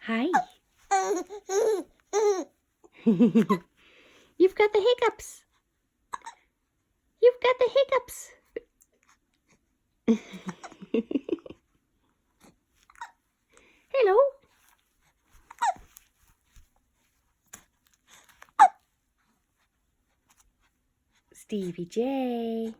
Hi. You've got the hiccups. You've got the hiccups. Hello. Stevie J.